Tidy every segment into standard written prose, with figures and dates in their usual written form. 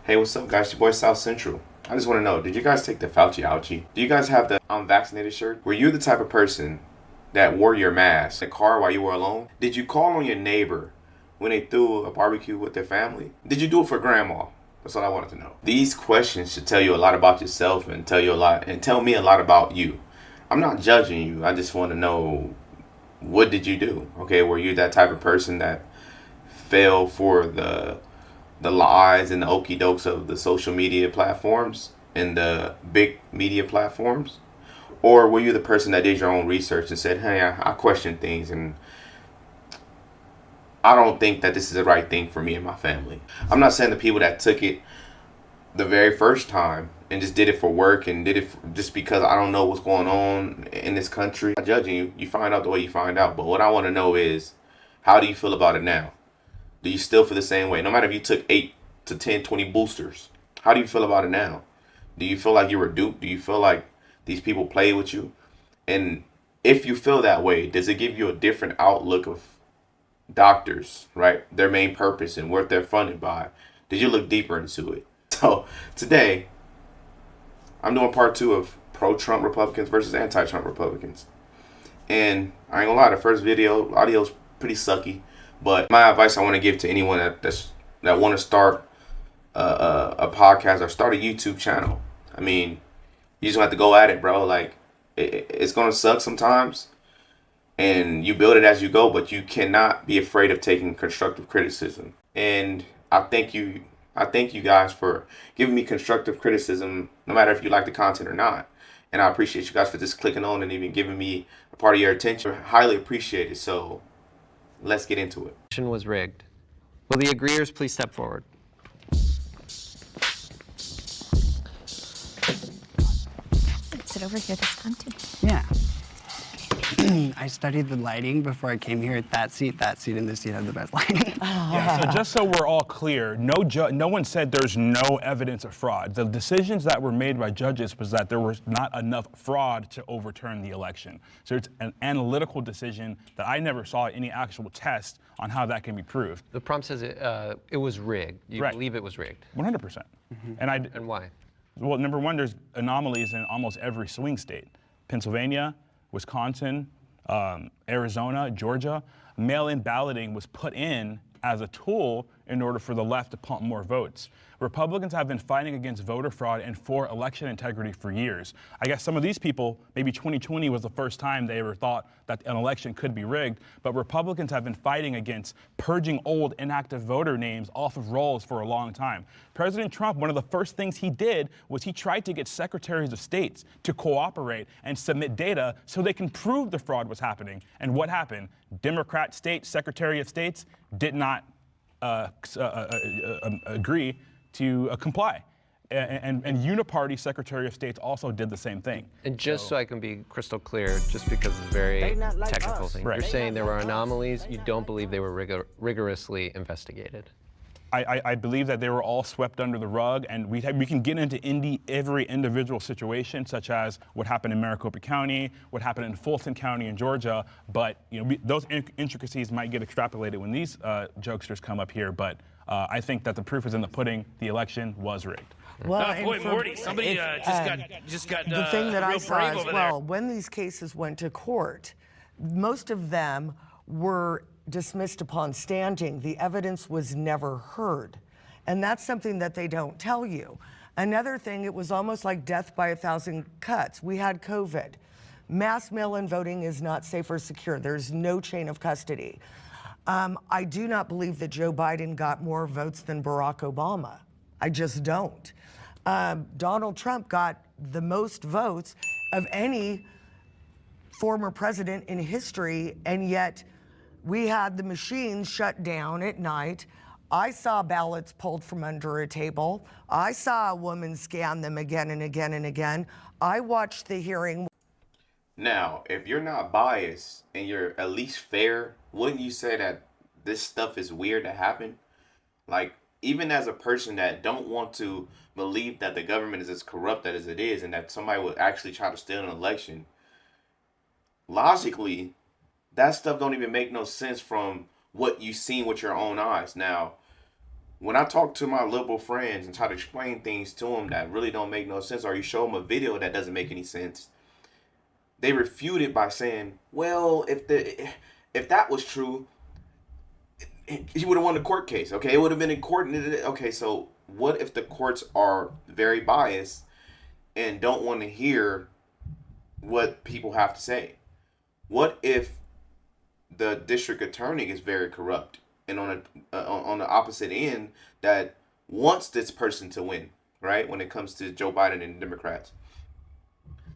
Hey, what's up, guys? Your boy South Central. I just want to know, did you guys take the Fauci ouchie? Do you guys have the I'm vaccinated shirt? Were you the type of person that wore your mask in the car while you were alone? Did you call on your neighbor when they threw a barbecue with their family? Did you do it for grandma? That's what I wanted to know. These questions should tell you a lot about yourself and tell me a lot about you. I'm not judging you. I just want to know, what did you do? Okay, were you that type of person that fell for the lies and the okey dokes of the social media platforms and the big media platforms? Or were you the person that did your own research and said, hey, I question things and I don't think that this is the right thing for me and my family? I'm not saying the people that took it the very first time and just did it for work and did it just because I don't know what's going on in this country. I'm not judging you. You find out the way you find out. But what I want to know is, how do you feel about it now? Do you still feel the same way? No matter if you took 8 to 10, 20 boosters, how do you feel about it now? Do you feel like you were duped? Do you feel like these people played with you? And if you feel that way, does it give you a different outlook of doctors, right? Their main purpose and what they're funded by? Did you look deeper into it? So today, I'm doing part 2 of Pro Trump Republicans versus anti-Trump Republicans. And I ain't gonna lie, the first video, audio's pretty sucky. But my advice I want to give to anyone that want to start a podcast or start a YouTube channel. I mean, you just have to go at it, bro. Like, it's going to suck sometimes. And you build it as you go, but you cannot be afraid of taking constructive criticism. And I thank you guys for giving me constructive criticism, no matter if you like the content or not. And I appreciate you guys for just clicking on and even giving me a part of your attention. Highly appreciate it. So let's get into it. Election was rigged. Will the agreeers please step forward? Sit over here this time too. Yeah. I studied the lighting before I came here. That seat, and this seat have the best lighting. Yeah, so just so we're all clear, no one said there's no evidence of fraud. The decisions that were made by judges was that there was not enough fraud to overturn the election. So it's an analytical decision that I never saw any actual test on how that can be proved. The prompt says it was rigged. You Right. believe it was rigged. 100%. And why? Well, number one, there's anomalies in almost every swing state. Pennsylvania, Wisconsin, Arizona, Georgia. Mail-in balloting was put in as a tool in order for the left to pump more votes. Republicans have been fighting against voter fraud and for election integrity for years. I guess some of these people, maybe 2020 was the first time they ever thought that an election could be rigged, but Republicans have been fighting against purging old inactive voter names off of rolls for a long time. President Trump, one of the first things he did was he tried to get secretaries of states to cooperate and submit data so they can prove the fraud was happening. And what happened? Democrat state secretary of states did not agree to comply. And uniparty secretary of states also did the same thing. And just so I can be crystal clear, just because it's a very technical thing, Right. You're saying there were anomalies, you don't believe they were rigorously investigated. I believe that they were all swept under the rug, and we can get into every individual situation, such as what happened in Maricopa County, what happened in Fulton County in Georgia, but those intricacies might get extrapolated when these jokesters come up here, but I think that the proof is in the pudding. The election was rigged. Well, boy, Morty, somebody just got the thing that I real saw brave as over well, when these cases went to court, most of them were dismissed upon standing. The evidence was never heard. And that's something that they don't tell you. Another thing, it was almost like death by 1,000 cuts. We had COVID. Mass mail-in voting is not safe or secure. There's no chain of custody. I do not believe that Joe Biden got more votes than Barack Obama. I just don't. Donald Trump got the most votes of any former president in history, and yet we had the machines shut down at night. I saw ballots pulled from under a table. I saw a woman scan them again and again and again. I watched the hearing. Now, if you're not biased and you're at least fair, wouldn't you say that this stuff is weird to happen? Like, even as a person that don't want to believe that the government is as corrupt as it is and that somebody would actually try to steal an election, logically, that stuff don't even make no sense from what you've seen with your own eyes. Now, When I talk to my liberal friends and try to explain things to them that really don't make no sense, or you show them a video that doesn't make any sense, they refute it by saying, well, if that was true, he would have won the court case. Okay, it would have been in court. Okay, so what if the courts are very biased and don't want to hear what people have to say? What if the district attorney is very corrupt and on the opposite end that wants this person to win, right? When it comes to Joe Biden and the Democrats,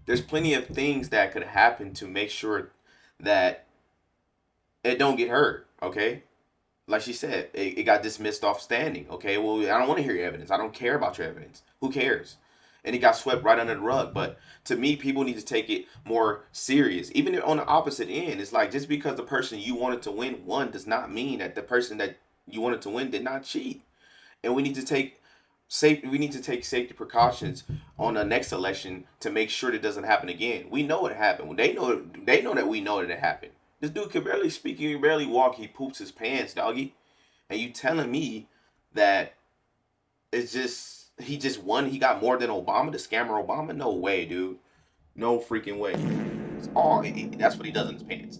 there's plenty of things that could happen to make sure that it don't get heard. Okay, like she said, it got dismissed off standing. Okay, well, I don't want to hear your evidence. I don't care about your evidence. Who cares? And it got swept right under the rug. But to me, people need to take it more serious. Even on the opposite end, it's like, just because the person you wanted to win won does not mean that the person that you wanted to win did not cheat. And we need to take safety precautions on the next election to make sure it doesn't happen again. We know it happened. They know that we know that it happened. This dude can barely speak, he can barely walk, he poops his pants, doggy. And you telling me that he just won, he got more than Obama, the scammer Obama? No way, dude. No freaking way. That's what he does in his pants.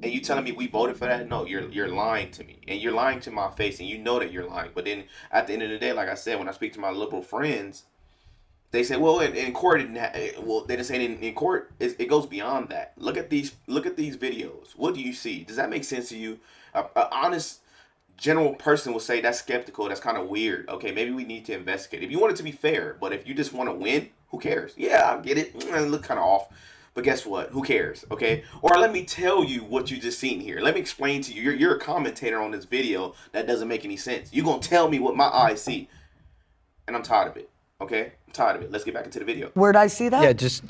And you telling me we voted for that? No, you're lying to me. And you're lying to my face, and you know that you're lying. But then at the end of the day, like I said, when I speak to my liberal friends, they say, well, in court, they just say in court, it goes beyond that. Look at these videos. What do you see? Does that make sense to you? An honest general person will say that's skeptical. That's kind of weird. Okay, maybe we need to investigate. If you want it to be fair, but if you just want to win, who cares? Yeah, I get it. It look kind of off. But guess what? Who cares? Okay? Or let me tell you what you just seen here. Let me explain to you. You're a commentator on this video that doesn't make any sense. You're going to tell me what my eyes see. And I'm tired of it. Okay? I'm tired of it. Let's get back into the video. Where'd I see that? Yeah, just.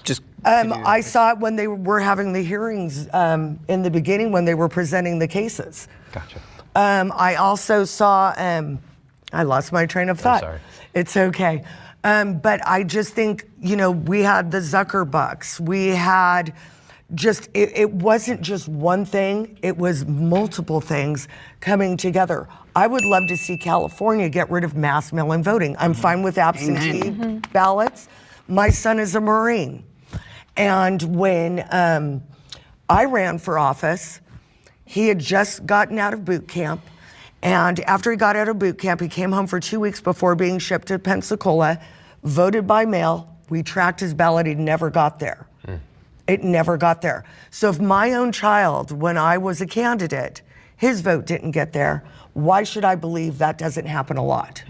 I saw it when they were having the hearings in the beginning when they were presenting the cases. Gotcha. I also saw, I lost my train of thought. I'm sorry. It's okay. But I just think, we had the Zuckerbucks. We had it wasn't just one thing. It was multiple things coming together. I would love to see California get rid of mass mail-in voting. I'm fine with absentee ballots. My son is a Marine. And when I ran for office, he had just gotten out of boot camp. And after he got out of boot camp, he came home for 2 weeks before being shipped to Pensacola, voted by mail. We tracked his ballot. He never got there. It never got there. So if my own child, when I was a candidate, his vote didn't get there, why should I believe that doesn't happen a lot?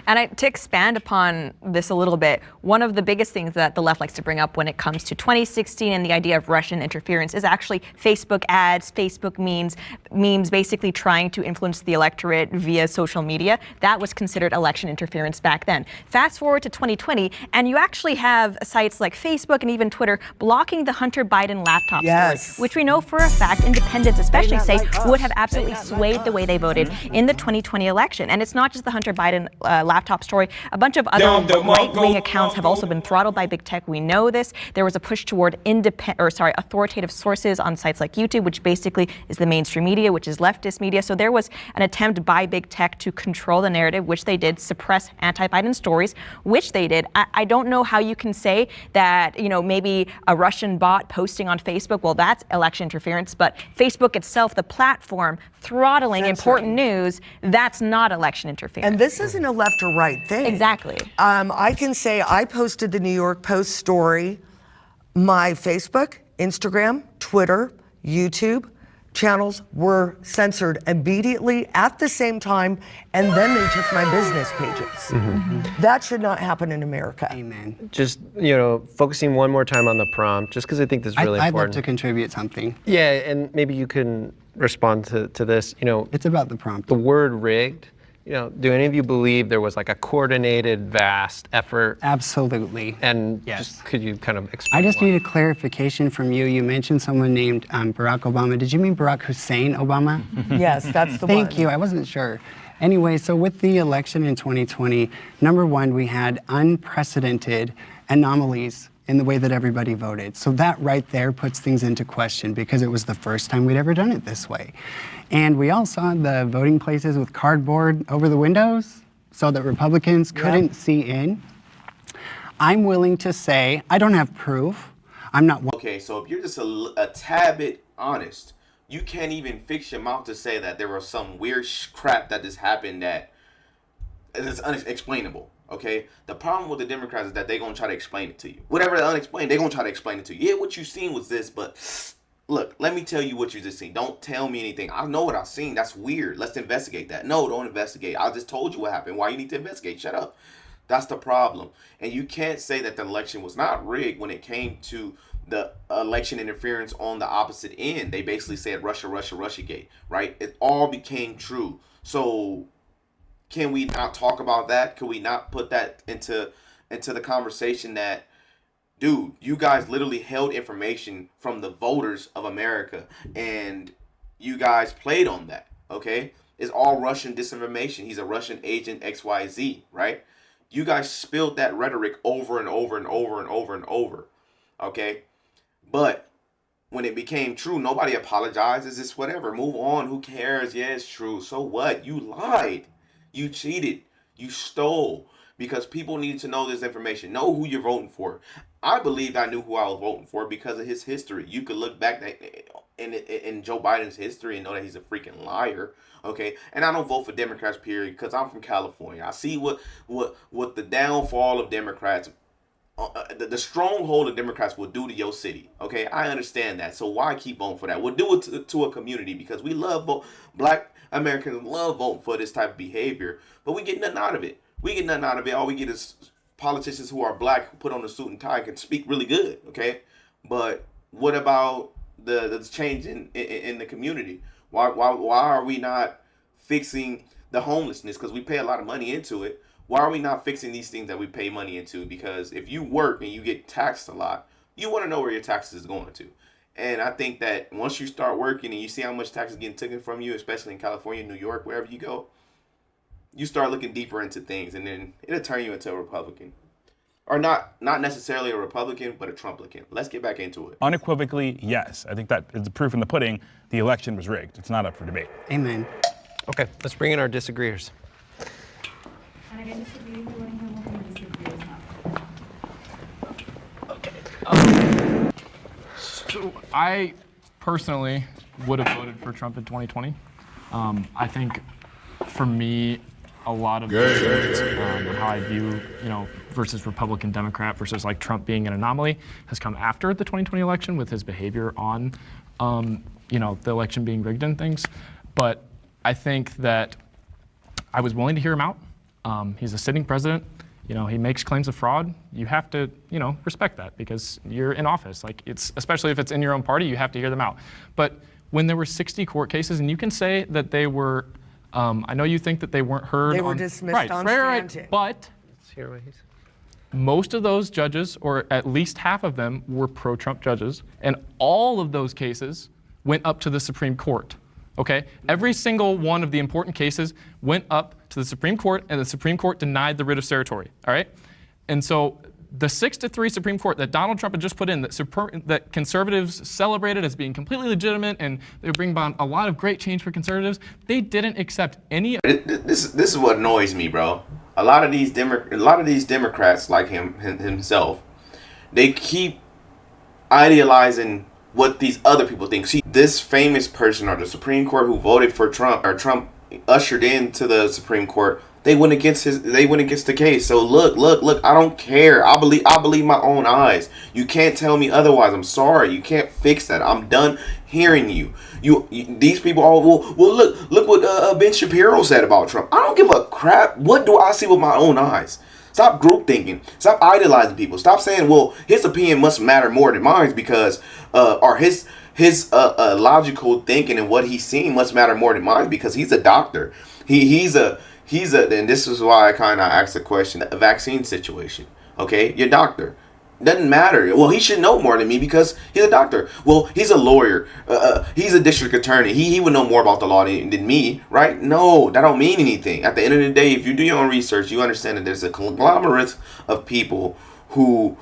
And to expand upon this a little bit, one of the biggest things that the left likes to bring up when it comes to 2016 and the idea of Russian interference is actually Facebook ads, Facebook memes basically trying to influence the electorate via social media. That was considered election interference back then. Fast forward to 2020, and you actually have sites like Facebook and even Twitter blocking the Hunter Biden laptop story, which we know for a fact independents especially say would have absolutely swayed the way they voted in the 2020 election. And it's not just the Hunter Biden laptop story. A bunch of other right-wing accounts have also been throttled by big tech. We know this. There was a push toward authoritative sources on sites like YouTube, which basically is the mainstream media, which is leftist media. So there was an attempt by big tech to control the narrative, which they did, suppress anti-Biden stories, which they did. I don't know how you can say that, maybe a Russian bot posting on Facebook, well, that's election interference, but Facebook itself, the platform, throttling important news, that's not election interference. And this isn't a left or right thing. Exactly. I can say I posted the New York Post story. My Facebook, Instagram, Twitter, YouTube channels were censored immediately at the same time, and then they took my business pages. That should not happen in America. Amen. Just, focusing one more time on the prompt, just because I think this is really I'd important. love to contribute something. Yeah, and maybe you can respond to this. It's about the prompt. The word rigged. Do any of you believe there was like a coordinated, vast effort? Absolutely. And yes. Just could you kind of explain? I just need a clarification from you. You mentioned someone named Barack Obama. Did you mean Barack Hussein Obama? Yes, that's the one. Thank you. I wasn't sure. Anyway, so with the election in 2020, number one, we had unprecedented anomalies in the way that everybody voted. So that right there puts things into question because it was the first time we'd ever done it this way. And we all saw the voting places with cardboard over the windows so that Republicans couldn't see in. I'm willing to say, I don't have proof. I'm not. Okay, so if you're just a tad bit honest, you can't even fix your mouth to say that there was some weird crap that just happened that is unexplainable. Okay, the problem with the Democrats is that they're gonna try to explain it to you. Whatever the unexplained, they're gonna try to explain it to you. Yeah, what you seen was this, but look, let me tell you what you just seen. Don't tell me anything. I know what I've seen. That's weird. Let's investigate that. No, don't investigate. I just told you what happened. Why you need to investigate? Shut up. That's the problem. And you can't say that the election was not rigged when it came to the election interference on the opposite end. They basically said Russia, Russia, Russiagate, right? It all became true. So can we not talk about that? Can we not put that into the conversation that, dude, you guys literally held information from the voters of America and you guys played on that, okay? It's all Russian disinformation. He's a Russian agent XYZ, right? You guys spilled that rhetoric over and over and over and over and over, okay? But when it became true, nobody apologizes. It's whatever. Move on. Who cares? Yeah, it's true. So what? You lied. You cheated. You stole. Because people needed to know this information. Know who you're voting for. I believed I knew who I was voting for because of his history. You could look back in Joe Biden's history and know that he's a freaking liar. Okay, and I don't vote for Democrats, period, because I'm from California. I see what the downfall of Democrats, the stronghold of Democrats will do to your city. Okay, I understand that. So why keep voting for that? We'll do it to a community because we love vote. Black Americans love voting for this type of behavior, but we get nothing out of it. We get nothing out of it. All we get is politicians who are black who put on a suit and tie can speak really good. Okay, but what about the change in the community? Why are we not fixing the homelessness? Because we pay a lot of money into it. Why are we not fixing these things that we pay money into? Because if you work and you get taxed a lot, you want to know where your taxes is going to. And I think that once you start working and you see how much taxes getting taken from you, especially in California, New York, wherever you go, you start looking deeper into things, and then it'll turn you into a Republican. Or not necessarily a Republican, but a Trumplican. Let's get back into it. Unequivocally, yes. I think that is the proof in the pudding. The election was rigged. It's not up for debate. Amen. Okay, let's bring in our disagreeers. And I can disagree if you want to hear more from disagree as well. So I personally would have voted for Trump in 2020. I think for me, a lot of how I view, versus Republican Democrat versus like Trump being an anomaly has come after the 2020 election with his behavior on, the election being rigged and things. But I think that I was willing to hear him out. He's a sitting president. He makes claims of fraud. You have to, respect that because you're in office. Like especially if it's in your own party, you have to hear them out. But when there were 60 court cases, and you can say that they were, I know you think that they weren't heard. They were dismissed on standing. But most of those judges, or at least half of them, were pro-Trump judges, and all of those cases went up to the Supreme Court. Okay, every single one of the important cases went up to the Supreme Court, and the Supreme Court denied the writ of certiorari. All right, and so the 6-3 Supreme Court that Donald Trump had just put in, that conservatives celebrated as being completely legitimate, and they would bring about a lot of great change for conservatives, they didn't accept any. This is what annoys me, bro. A lot of these Democrats like himself, they keep idealizing what these other people think. See, this famous person or the Supreme Court who voted for Trump, or Trump ushered into the Supreme Court, they went against the case. So look, I don't care. I believe my own eyes. You can't tell me otherwise. I'm sorry. You can't fix that. I'm done hearing you. These people all look what Ben Shapiro said about Trump. I don't give a crap. What do I see with my own eyes? Stop group thinking. Stop idolizing people. Stop saying, well, his opinion must matter more than mine because, or his logical thinking and what he's seen must matter more than mine because he's a doctor. He's a, and this is why I kind of asked the question, a vaccine situation. Okay, your doctor. Doesn't matter. Well, he should know more than me because he's a doctor. Well, he's a lawyer. He's a district attorney. He would know more about the law than me, right? No, that don't mean anything. At the end of the day, if you do your own research, you understand that there's a conglomerate of people who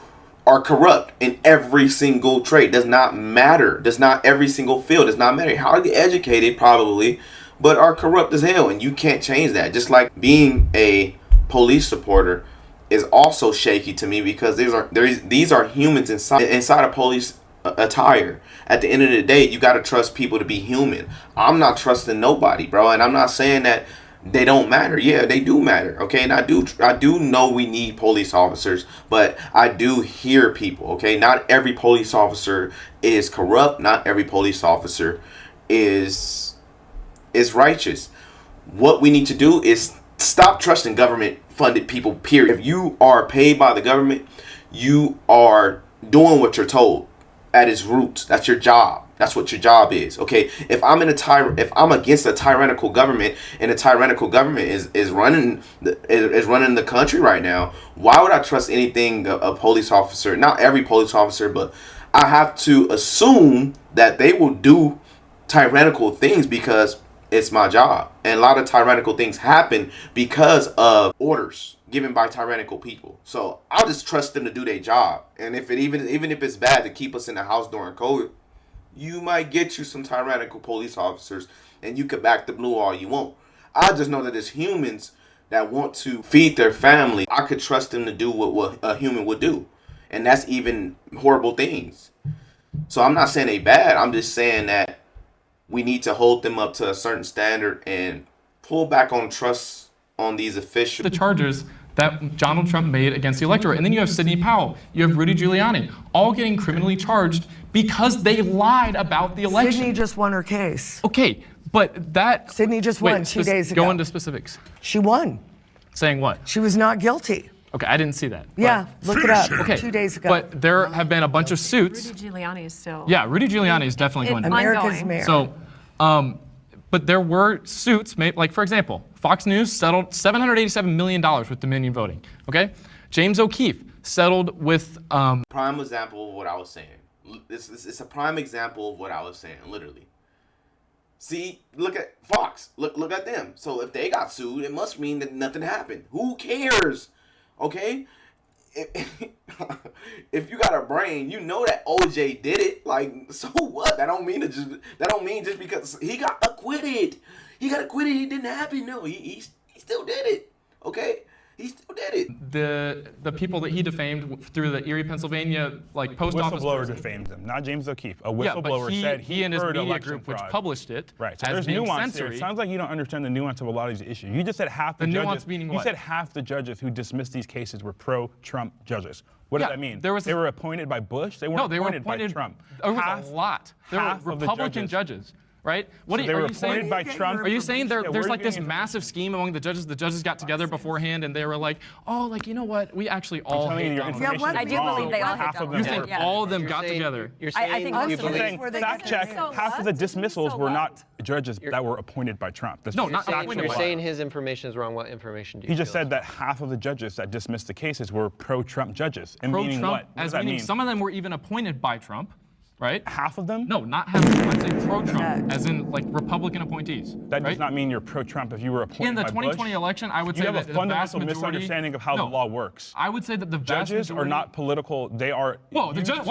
are corrupt in every single trade. Does not matter. Does not every single field. Does not matter. Highly educated probably, but are corrupt as hell, and you can't change that. Just like being a police supporter is also shaky to me, because these are humans inside a police attire. At the end of the day, you got to trust people to be human. I'm not trusting nobody, bro, and I'm not saying that they don't matter. Yeah, they do matter. Okay, and I do know we need police officers, but I do hear people. Okay, not every police officer is corrupt. Not every police officer is righteous. What we need to do is stop trusting government funded people, period. If you are paid by the government, you are doing what you're told at its roots. That's your job. That's what your job is. Okay, if I'm against a tyrannical government, and the tyrannical government is running the country right now, why would I trust anything a police officer? Not every police officer, but I have to assume that they will do tyrannical things because it's my job. And a lot of tyrannical things happen because of orders given by tyrannical people. So I'll just trust them to do their job. And if even if it's bad to keep us in the house during COVID, you might get you some tyrannical police officers, and you could back the blue all you want. I just know that as humans that want to feed their family, I could trust them to do what a human would do. And that's even horrible things. So I'm not saying they bad. I'm just saying that we need to hold them up to a certain standard and pull back on trust on these officials. The charges that Donald Trump made against the electorate. And then you have Sidney Powell, you have Rudy Giuliani, all getting criminally charged because they lied about the election. Sydney just won her case. Okay, but that... Sydney just won 2 days ago. Go into specifics. She won. Saying what? She was not guilty. Okay, I didn't see that. Yeah, look it up. Okay, 2 days ago. But there have been a bunch of suits. Rudy Giuliani is still. Yeah, Rudy Giuliani is definitely going down. America's mayor. So, but there were suits made, like for example, Fox News settled $787 million with Dominion Voting. Okay, James O'Keefe settled with. Prime example of what I was saying. It's a prime example of what I was saying, literally. See, look at Fox. Look at them. So if they got sued, it must mean that nothing happened. Who cares? Okay. If you got a brain, you know that OJ did it. Like, so what? That don't mean just because he got acquitted. He got acquitted. It didn't happen. No, he still did it. Okay. He still did it. The people that he defamed through the Erie, Pennsylvania, like post office. Whistleblower defamed them, not James O'Keefe. A whistleblower said he and his heard media election group, which fraud. published it, right? So as there's being nuance censory. there. It sounds like you don't understand the nuance of a lot of these issues. You just said half the judges. Nuance meaning what? You said half the judges who dismissed these cases were pro-Trump judges. What does that mean? They were appointed by Bush. They weren't appointed by Trump. There was a lot. There were Republican judges. Right? What so are you saying? By Trump? Are you saying there's like this massive scheme among the judges? The judges got together beforehand and they were like, oh, like, you know what? We actually all hate Donald Trump. I do believe they all hate Donald Trump. You think all of them got together? You're saying I you think believe. Fact check. Half of the dismissals were not judges that were appointed by Trump. No, not You're saying his information is wrong. What information do you? He just said that half of the judges that dismissed the cases were pro-Trump judges. And meaning Pro-Trump, what? What does as that meaning mean? some of them were even appointed by Trump. Right? Half of them? No, not half of them. I'd say pro-Trump, as in like Republican appointees. That does not mean you're pro-Trump if you were appointed in the by 2020 Bush. election. I would You say have that a the vast fundamental majority. misunderstanding of how the law works. I would say that the vast Judges majority are not political. They are. Whoa, judges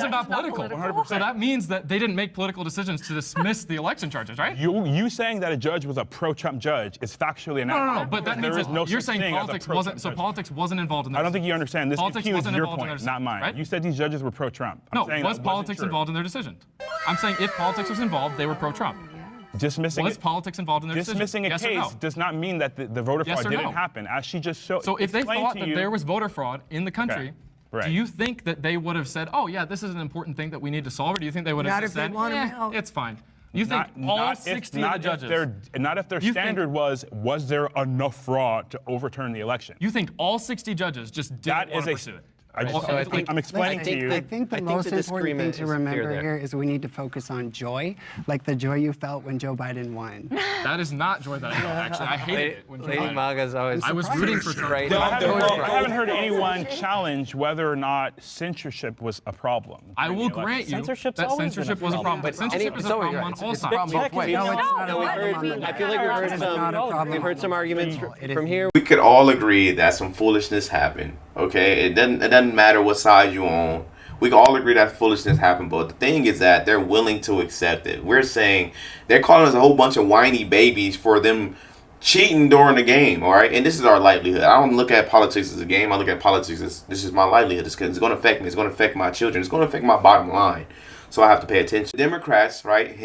are not political. 100%. So that means that they didn't make political decisions to dismiss the election charges, right? You saying that a judge was a pro-Trump judge is factually inaccurate. No. But that means that you're saying politics wasn't. So politics wasn't involved in that. I don't think you understand. This Politics is wasn't your involved in point, their not mine. right? You said these judges were pro-Trump. No, was politics involved in their decision? I'm saying if politics was involved, they were pro-Trump. Was politics involved in their decision? Dismissing a case does not mean that the voter fraud didn't happen, as she just showed. So if they thought that there was voter fraud in the country, Right. do you think that they would have said, oh yeah, this is an important thing that we need to solve, or do you think they would have just said, it's fine? You think all 60 of the judges? Not if their standard was there enough fraud to overturn the election? You think all 60 judges just didn't want to pursue it? I'm explaining to you. I think the most important thing to remember here is we need to focus on joy, like the joy you felt when Joe Biden won. That is not joy that I felt, actually. I hated it when Joe Lady Biden. Maga's always. I was rooting for Trump. Right. I haven't heard anyone challenge whether or not censorship was a problem. I will grant you that censorship was a problem, but censorship is a problem on all sides. I feel like we've heard some arguments from here. We could all agree that some foolishness happened. Okay, it doesn't matter what side you on. We can all agree that foolishness happened, but the thing is that they're willing to accept it. We're saying they're calling us a whole bunch of whiny babies for them cheating during the game, all right? And this is our livelihood. I don't look at politics as a game. I look at politics as this is my livelihood. It's going to affect me. It's going to affect my children. It's going to affect my bottom line. So I have to pay attention. Democrats, right?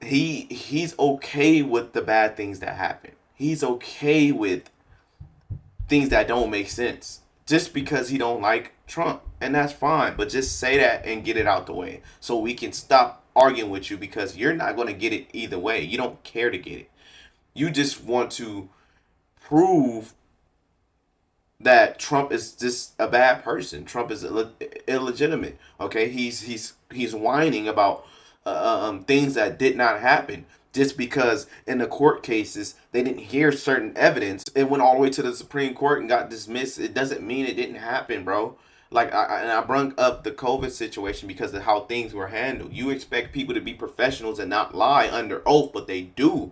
He's okay with the bad things that happen. He's okay with things that don't make sense just because he don't like Trump, and that's fine. But just say that and get it out the way so we can stop arguing with you, because you're not going to get it either way. You don't care to get it. You just want to prove that Trump is just a bad person. Trump is illegitimate. Okay, he's whining about things that did not happen just because in the court cases they didn't hear certain evidence. It went all the way to the Supreme Court and got dismissed. It doesn't mean it didn't happen, bro. Like I brought up the COVID situation because of how things were handled. You expect people to be professionals and not lie under oath, but they do.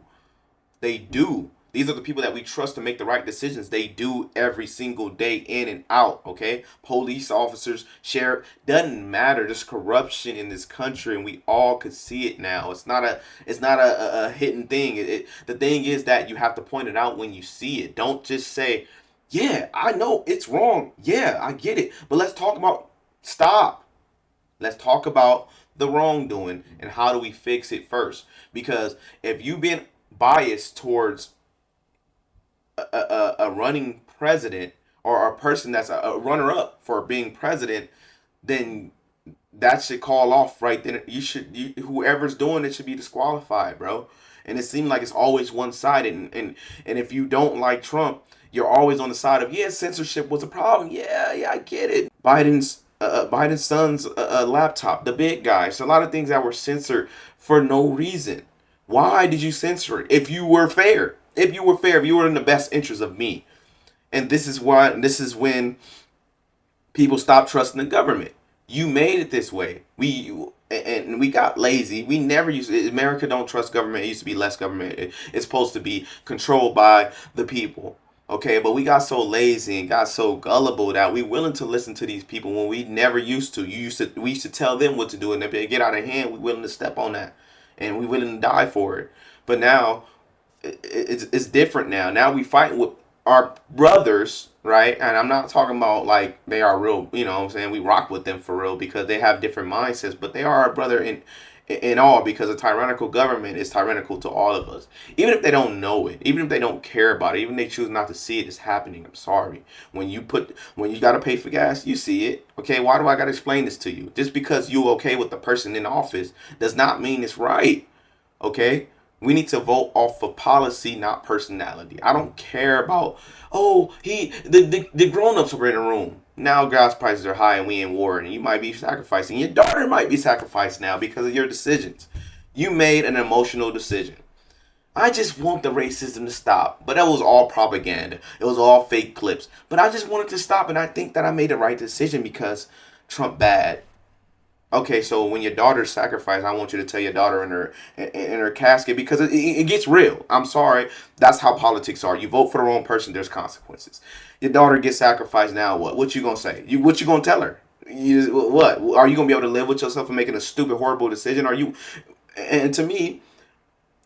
They do. These are the people that we trust to make the right decisions. They do every single day, in and out, okay? Police officers, sheriff, doesn't matter. There's corruption in this country, and we all could see it now. It's not a hidden thing. The thing is that you have to point it out when you see it. Don't just say, yeah, I know it's wrong. Yeah, I get it. But let's talk about, stop. Let's talk about the wrongdoing and how do we fix it first. Because if you've been biased towards a running president or a person that's a runner-up for being president, then that should call off right then. Whoever's doing it should be disqualified, bro. And it seems like it's always one-sided. And if you don't like Trump, you're always on the side of, yeah, censorship was a problem. Yeah, I get it. Biden's son's laptop, the big guy. So a lot of things that were censored for no reason. Why did you censor it? If you were fair, if you were in the best interest of me. And this is when people stop trusting the government. You made it this way. We got lazy. We never used to, America don't trust government. It used to be less government. It's supposed to be controlled by the people. Okay, but we got so lazy and got so gullible that we willing to listen to these people when we never used to. We used to tell them what to do, and if they get out of hand, we willing to step on that. And we willing to die for it. But now it's different now. Now we fight with our brothers, right? And I'm not talking about like they are real, you know what I'm saying? We rock with them for real because they have different mindsets, but they are our brother in all, because a tyrannical government is tyrannical to all of us. Even if they don't know it, even if they don't care about it, even if they choose not to see it, it's happening. I'm sorry. When you got to pay for gas, you see it. Okay, why do I got to explain this to you? Just because you okay with the person in office does not mean it's right. Okay? We need to vote off of policy, not personality. I don't care about, the grown-ups were in the room. Now gas prices are high and we in war, and you might be sacrificing. Your daughter might be sacrificed now because of your decisions. You made an emotional decision. I just want the racism to stop. But that was all propaganda. It was all fake clips. But I just wanted to stop, and I think that I made the right decision because Trump bad. Okay, so when your daughter's sacrificed, I want you to tell your daughter in her casket, because it gets real. I'm sorry. That's how politics are. You vote for the wrong person, there's consequences. Your daughter gets sacrificed, now what? What you gonna say? What you gonna tell her? What? Are you gonna be able to live with yourself and making a stupid, horrible decision? And to me,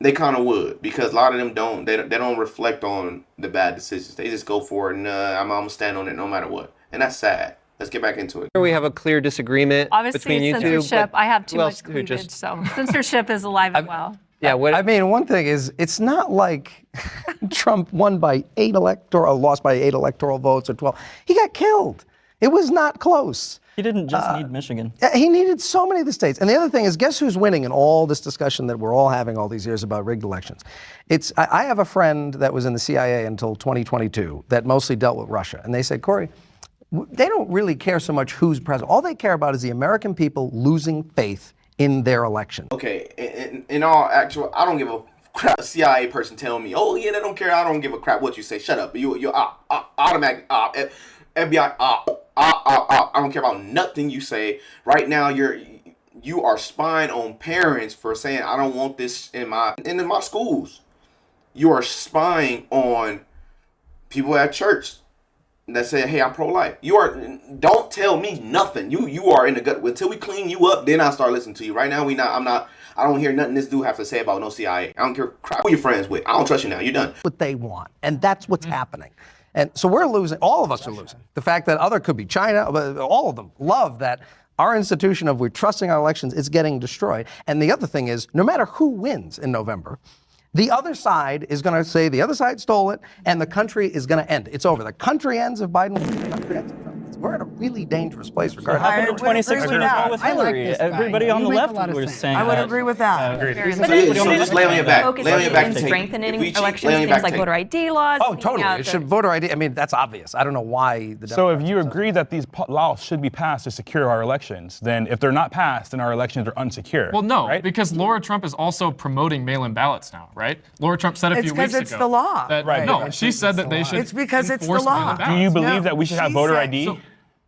they kind of would, because a lot of them don't. They don't reflect on the bad decisions. They just go for it, and I'm gonna stand on it no matter what. And that's sad. Let's get back into it. We have a clear disagreement between you two. Obviously, censorship. I have too who much else who cleavage, just- so censorship is alive and well. Yeah, I mean, one thing is, it's not like Trump won by lost by 8 electoral votes or 12. He got killed. It was not close. He didn't just need Michigan. He needed so many of the states. And the other thing is, guess who's winning in all this discussion that we're all having all these years about rigged elections? I have a friend that was in the CIA until 2022 that mostly dealt with Russia. And they said, Corey, they don't really care so much who's president. All they care about is the American people losing faith in their election. Okay, in all actual, I don't give a crap. A CIA person telling me, oh yeah, they don't care. I don't give a crap what you say. Shut up. You're automatic op. FBI op. I don't care about nothing you say. Right now, you are spying on parents for saying I don't want this in my schools. You are spying on people at church. that say, hey, I'm pro-life. Don't tell me nothing. You are in the gut. Until we clean you up, then I'll start listening to you. Right now, I don't hear nothing this dude have to say about no CIA. I don't care who you're friends with. I don't trust you now. You're done. What they want, and that's what's happening. And so we're losing, all of us are losing. The fact that could be China, but all of them love that our institution of we're trusting our elections is getting destroyed. And the other thing is, no matter who wins in November, the other side is going to say the other side stole it, and the country is going to end. It's over. The country ends if Biden wins. The country ends if Trump wins. We're in a really dangerous place regardless. What happened in 2016 with Hillary? Everybody on the left was saying I would agree with that. So just lay on your back. Focus Lay on your back. on strengthening If we cheat, elections, lay on your things back, like take voter ID laws. Oh, totally. It should voter ID. I mean, that's obvious. I don't know why the So if Democrats you are agree that these laws should be passed to secure our elections, then if they're not passed, then our elections are unsecure. Well, no, right? because Laura Trump is also promoting mail-in ballots now, right? Laura Trump said a few weeks ago. It's because it's the law. That, Right. No, she said that they should. It's because it's the enforce law. mail-in Do ballots. you believe No, that we should have she voter said- ID? So,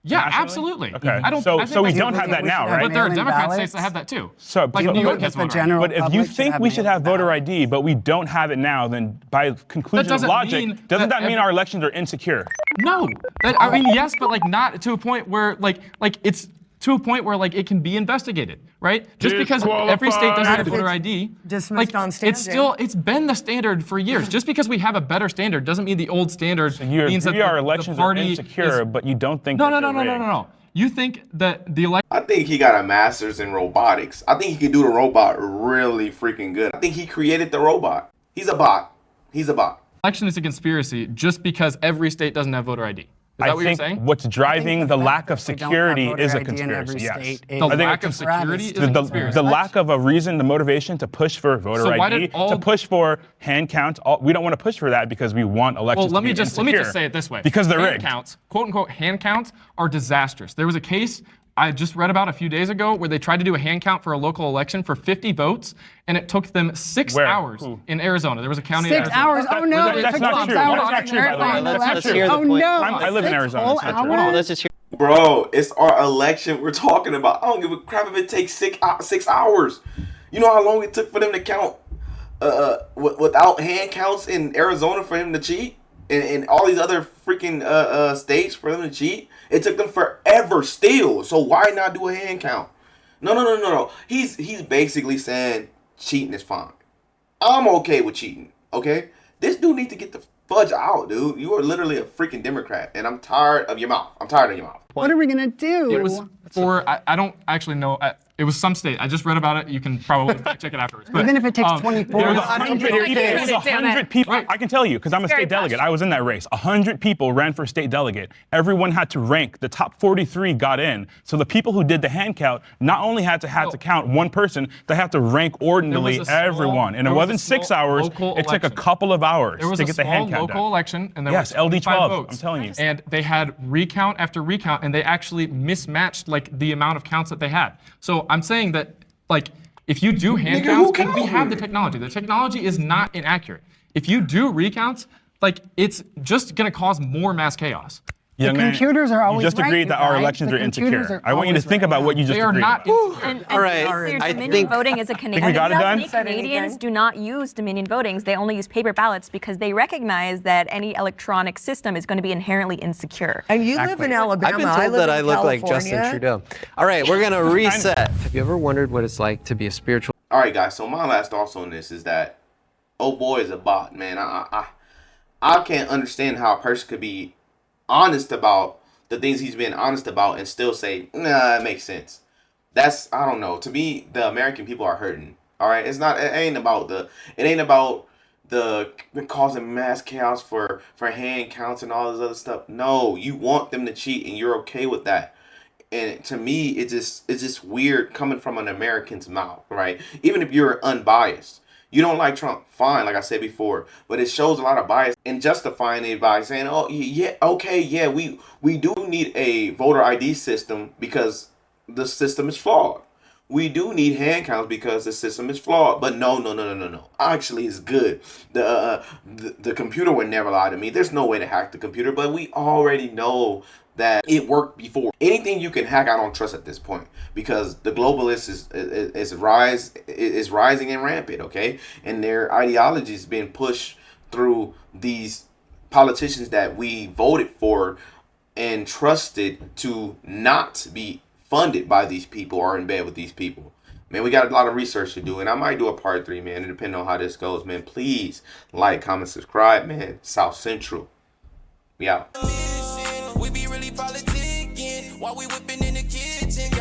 yeah, nationally? absolutely. Okay. I don't. So I think we that's- don't have that now, right? But there are Mail-in Democrat ballots? states that have that too. So, Like but- New York If has the voter ID. general But if you public should think have we should have voter mail-in ID, but we don't have it now, then by conclusion of doesn't logic, mean doesn't that that mean our elections are insecure? No, I mean yes, but like not to a point where like it's to a point where like it can be investigated, right? Just because every state doesn't have voter ID, dismissed like on standing. it's been the standard for years. Just because we have a better standard doesn't mean the old standard You means that agree our the elections are party insecure, is, but you don't think no, that no, no, they're no, no, no, rigged. no. You think that the election I think he got a master's in robotics. I think he can do the robot really freaking good. I think he created the robot. He's a bot. He's a bot. is a conspiracy just because every state doesn't have voter ID. Is that I what you're think saying? what's driving the lack of we don't have security voter is a ID in every conspiracy. Yes. state The is- I think lack of it's- security is a the conspiracy. lack of a reason, the motivation to push for voter So why ID, did all- to push for hand counts. We don't want to push for that because we want elections Well, to be let me insecure. just say it this way. Because they're hand rigged. counts, quote unquote, hand counts are disastrous. There was a case I just read about a few days ago where they tried to do a hand count for a local election for 50 votes, and it took them 6 Where? hours Who? in Arizona. There was a county. 6 in Arizona. hours? Oh no! That's it took not 6 true. hours. That's not true, by the way. Let's hear the Oh point. no! I live in 6 Arizona. whole It's not true. hours? Let's just hear. Bro, it's our election we're talking about. I don't give a crap if it takes 6 hours. You know how long it took for them to count without hand counts in Arizona for him to cheat? And all these other freaking states for them to cheat? It took them forever still. So why not do a hand count? No. He's basically saying cheating is fine. I'm okay with cheating, okay? This dude needs to get the fudge out, dude. You are literally a freaking Democrat, and I'm tired of your mouth. I'm tired of your mouth. What are we gonna do? It was for, I don't actually know. It was some state. I just read about it. You can probably fact check it afterwards. But, Even if it takes 24 There was hours. 100 people. I can tell you because I'm a state delegate. I was in that race. 100 people ran for state delegate. Everyone had to rank. The top 43 got in. So the people who did the hand count not only had to count one person, they had to rank ordinally There was a small- everyone. And it there was a wasn't 6 small hours. local It took a election. couple of hours There was to a get the small hand count local done. election, and there Yes, were LD 25 12, votes. I'm telling you. And they had recount after recount, and they actually mismatched like the amount of counts that they had. So I'm saying that like if you do hand counts, and we have the technology. The technology is not inaccurate. If you do recounts, like it's just gonna cause more mass chaos. Young man, computers are always You just right, agreed you that our guys. elections The are computers insecure. are I want you to always think right. about what you just They are agreed. not insecure. All right, Dominion I think- voting is a Canadian. we got it done? Many Canadians do not use Dominion votings. They only use paper ballots because they recognize that any electronic system is going to be inherently insecure. And you live in Alabama. I've been I told live that in I look like Justin California. Trudeau. All right, we're gonna reset. Have you ever wondered what it's like to be a spiritual? All right, guys. So my last thoughts on this is that, oh boy, is a bot, man. I can't understand how a person could be honest about the things he's been honest about and still say, nah, it makes sense. That's, I don't know. To me, the American people are hurting. All right, it ain't about the causing mass chaos for hand counts and all this other stuff. No, you want them to cheat and you're okay with that. And to me, it's just weird coming from an American's mouth, right? Even if you're unbiased. You don't like Trump, fine, like I said before, but it shows a lot of bias in justifying it by saying, oh, yeah, okay, yeah, we do need a voter ID system because the system is flawed. We do need hand counts because the system is flawed. But no. Actually, it's good. The computer would never lie to me. There's no way to hack the computer, but we already know that it worked before. Anything you can hack, I don't trust at this point because the globalists is rising and rampant, okay? And their ideology is being pushed through these politicians that we voted for and trusted to not be funded by these people or in bed with these people. Man, we got a lot of research to do, and I might do a part 3, man, depending on how this goes, man. Please like, comment, subscribe, man. South Central. We out. We be really politicking while we whipping in the kitchen.